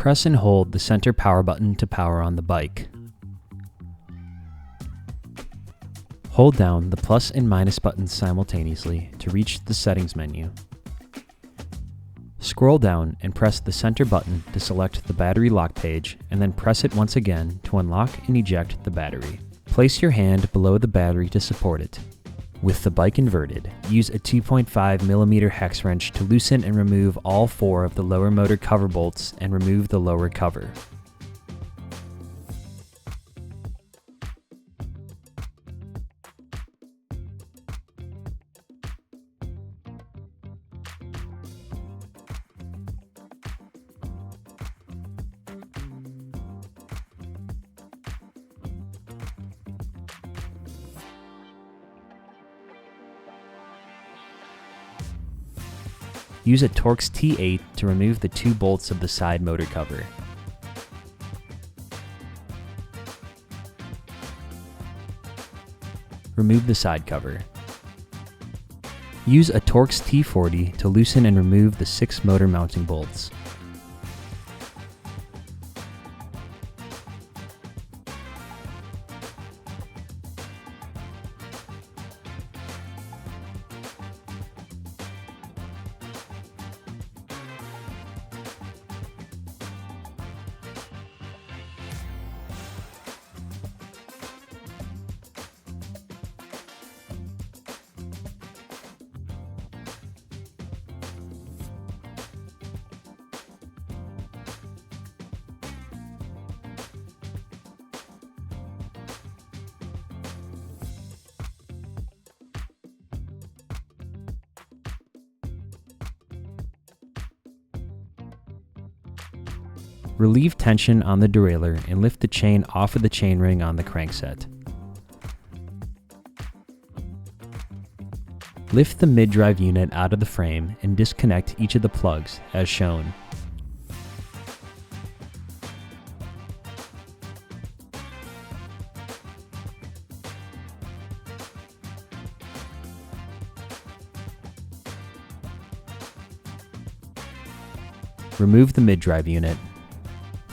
Press and hold the center power button to power on the bike. Hold down the plus and minus buttons simultaneously to reach the settings menu. Scroll down and press the center button to select the battery lock page, and then press it once again to unlock and eject the battery. Place your hand below the battery to support it. With the bike inverted, use a 2.5mm hex wrench to loosen and remove all 4 of the lower motor cover bolts and remove the lower cover. Use a Torx T8 to remove the 2 bolts of the side motor cover. Remove the side cover. Use a Torx T40 to loosen and remove the 6 motor mounting bolts. Relieve tension on the derailleur and lift the chain off of the chainring on the crankset. Lift the mid-drive unit out of the frame and disconnect each of the plugs as shown. Remove the mid-drive unit.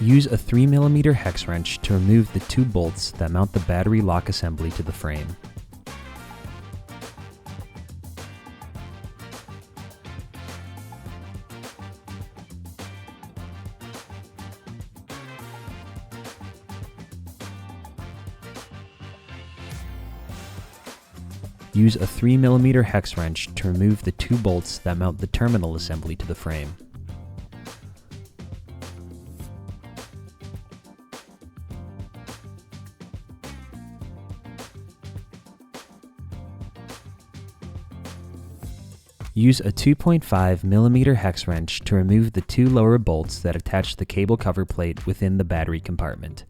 Use a 3mm hex wrench to remove the 2 bolts that mount the battery lock assembly to the frame. Use a 3mm hex wrench to remove the 2 bolts that mount the terminal assembly to the frame. Use a 2.5mm hex wrench to remove the 2 lower bolts that attach the cable cover plate within the battery compartment.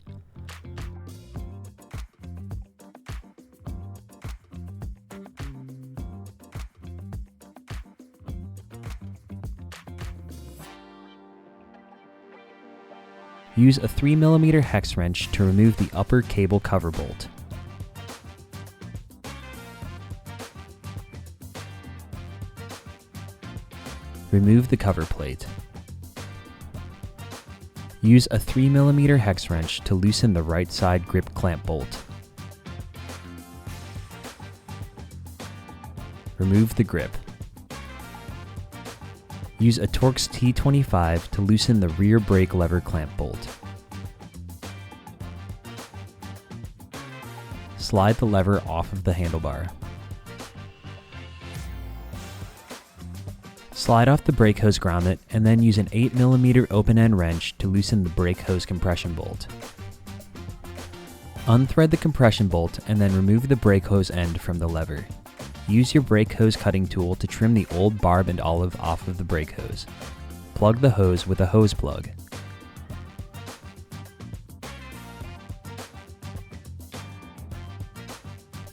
Use a 3mm hex wrench to remove the upper cable cover bolt. Remove the cover plate. Use a 3mm hex wrench to loosen the right side grip clamp bolt. Remove the grip. Use a Torx T25 to loosen the rear brake lever clamp bolt. Slide the lever off of the handlebar. Slide off the brake hose grommet and then use an 8mm open-end wrench to loosen the brake hose compression bolt. Unthread the compression bolt and then remove the brake hose end from the lever. Use your brake hose cutting tool to trim the old barb and olive off of the brake hose. Plug the hose with a hose plug.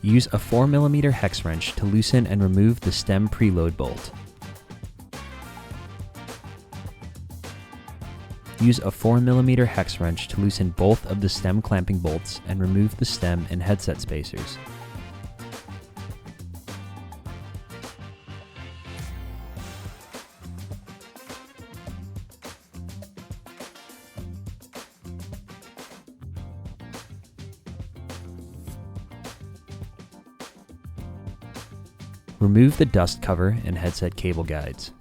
Use a 4mm hex wrench to loosen and remove the stem preload bolt. Use a 4mm hex wrench to loosen both of the stem clamping bolts and remove the stem and headset spacers. Remove the dust cover and headset cable guides.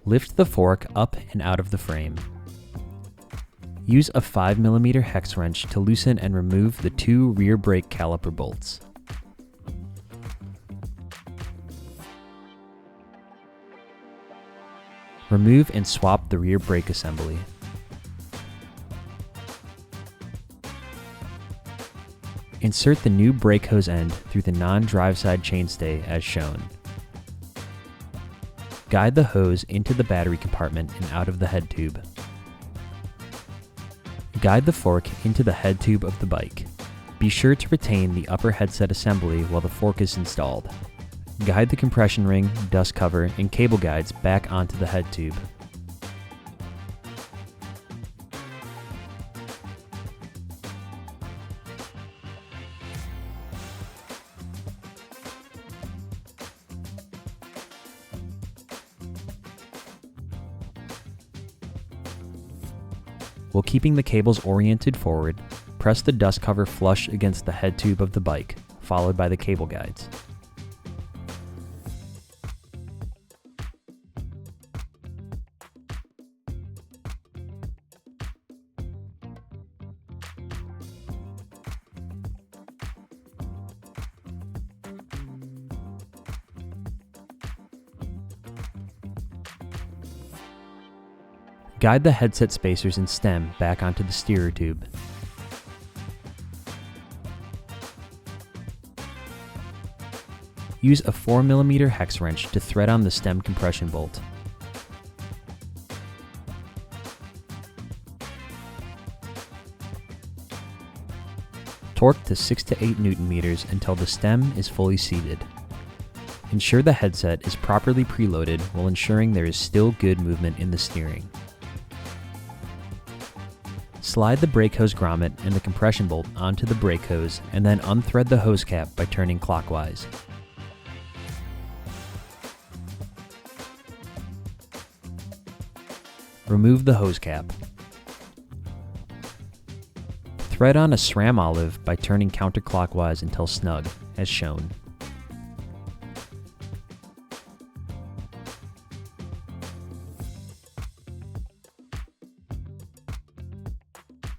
Lift the fork up and out of the frame. Use a 5mm hex wrench to loosen and remove the 2 rear brake caliper bolts. Remove and swap the rear brake assembly. Insert the new brake hose end through the non-drive side chainstay as shown. Guide the hose into the battery compartment and out of the head tube. Guide the fork into the head tube of the bike. Be sure to retain the upper headset assembly while the fork is installed. Guide the compression ring, dust cover, and cable guides back onto the head tube. While keeping the cables oriented forward, press the dust cover flush against the head tube of the bike, followed by the cable guides. Guide the headset spacers and stem back onto the steerer tube. Use a 4mm hex wrench to thread on the stem compression bolt. Torque to 6 to 8 Nm until the stem is fully seated. Ensure the headset is properly preloaded while ensuring there is still good movement in the steering. Slide the brake hose grommet and the compression bolt onto the brake hose and then unthread the hose cap by turning clockwise. Remove the hose cap. Thread on a SRAM olive by turning counterclockwise until snug, as shown.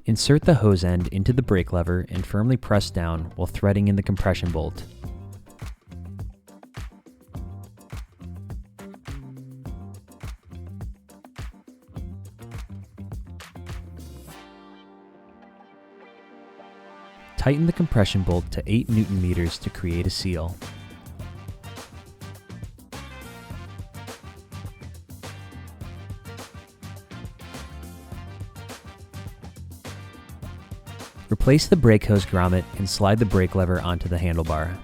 Insert the hose end into the brake lever and firmly press down while threading in the compression bolt. Tighten the compression bolt to 8 Nm to create a seal. Replace the brake hose grommet and slide the brake lever onto the handlebar.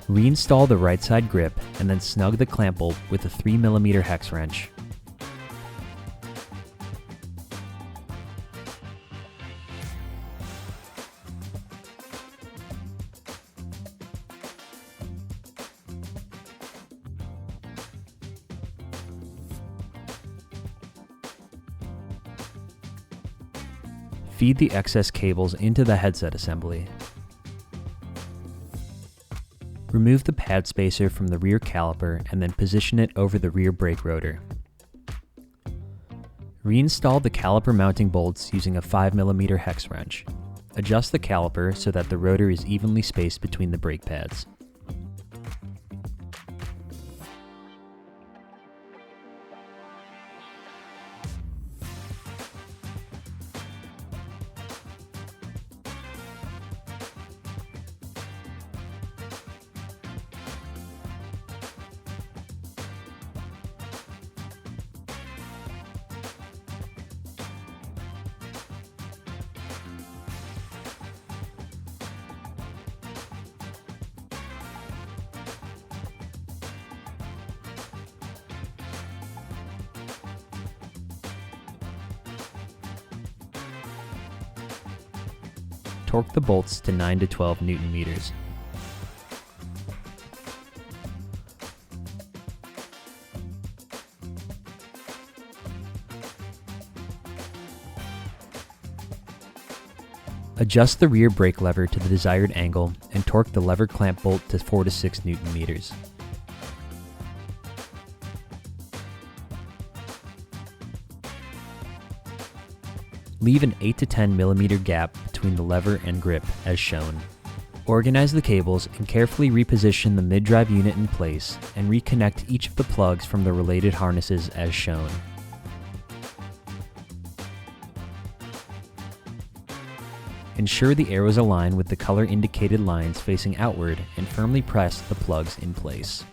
Reinstall the right side grip and then snug the clamp bolt with a 3mm hex wrench. Feed the excess cables into the headset assembly. Remove the pad spacer from the rear caliper and then position it over the rear brake rotor. Reinstall the caliper mounting bolts using a 5mm hex wrench. Adjust the caliper so that the rotor is evenly spaced between the brake pads. torque the bolts to 9 to 12 Newton meters. Adjust the rear brake lever to the desired angle and torque the lever clamp bolt to 4 to 6 Newton meters. Leave an 8 to 10 millimeter gap between the lever and grip as shown. Organize the cables and carefully reposition the mid-drive unit in place and reconnect each of the plugs from the related harnesses as shown. Ensure the arrows align with the color indicated lines facing outward and firmly press the plugs in place.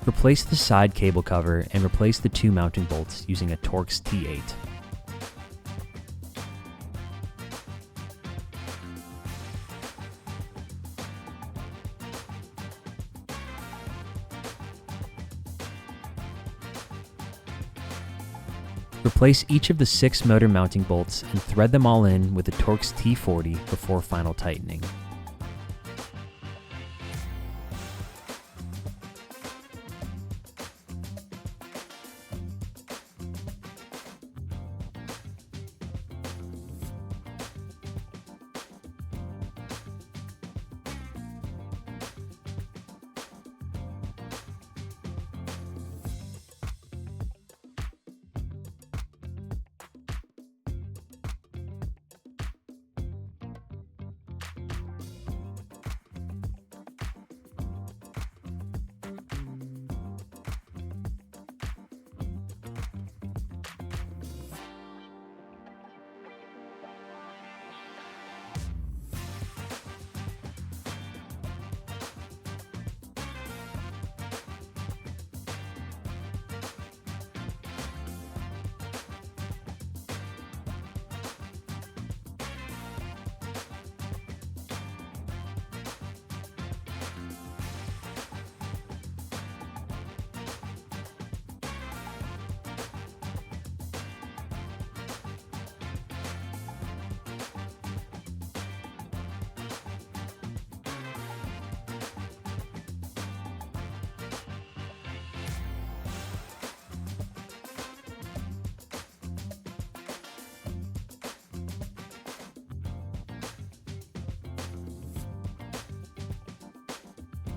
Replace the side cable cover and replace the 2 mounting bolts using a Torx T8. Replace each of the 6 motor mounting bolts and thread them all in with the Torx T40 before final tightening.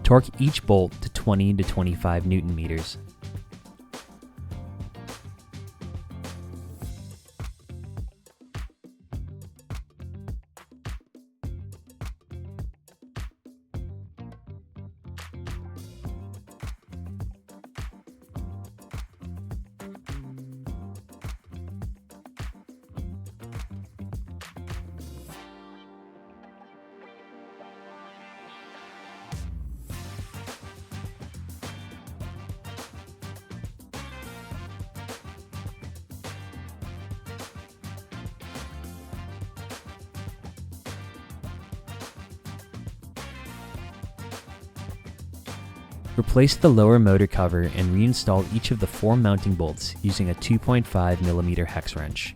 Torque each bolt to 20 to 25 Newton meters. Replace the lower motor cover and reinstall each of the 4 mounting bolts using a 2.5mm hex wrench.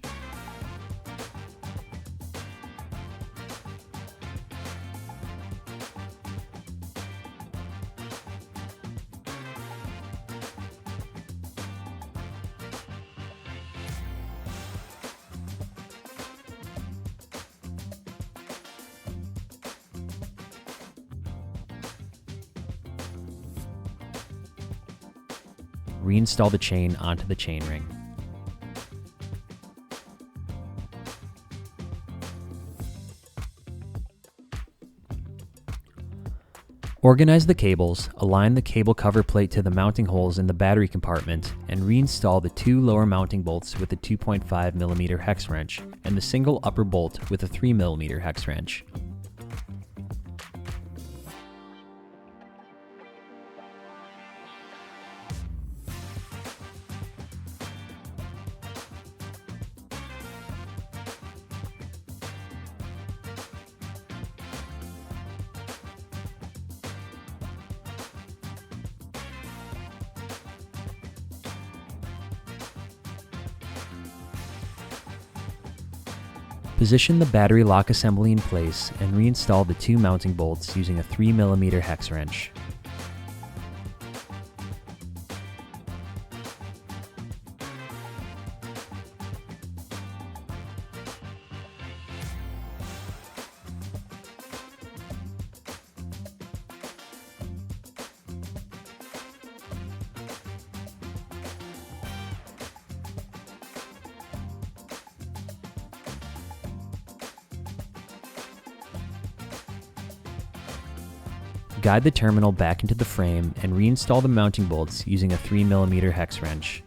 Reinstall the chain onto the chainring. Organize the cables, align the cable cover plate to the mounting holes in the battery compartment, and reinstall the 2 lower mounting bolts with a 2.5mm hex wrench and the single upper bolt with a 3mm hex wrench. Position the battery lock assembly in place and reinstall the 2 mounting bolts using a 3mm hex wrench. Guide the terminal back into the frame and reinstall the mounting bolts using a 3mm hex wrench.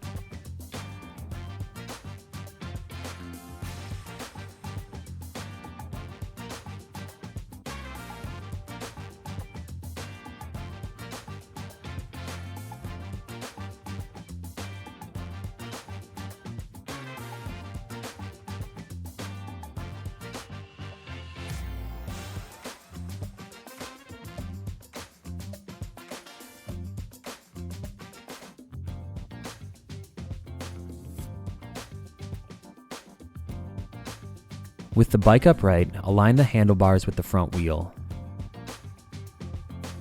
With the bike upright, align the handlebars with the front wheel.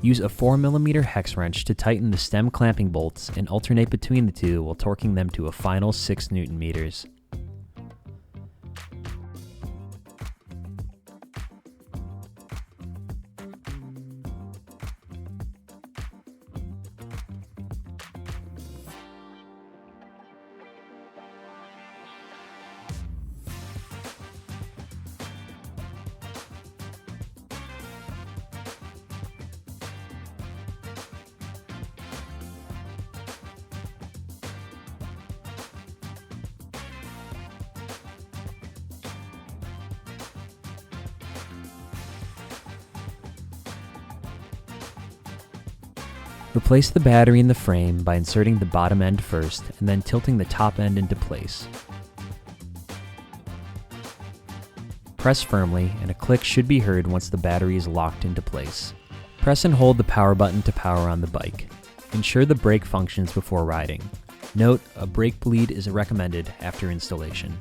Use a 4mm hex wrench to tighten the stem clamping bolts and alternate between the two while torquing them to a final 6 Nm. Replace the battery in the frame by inserting the bottom end first and then tilting the top end into place. Press firmly and a click should be heard once the battery is locked into place. Press and hold the power button to power on the bike. Ensure the brake functions before riding. Note, a brake bleed is recommended after installation.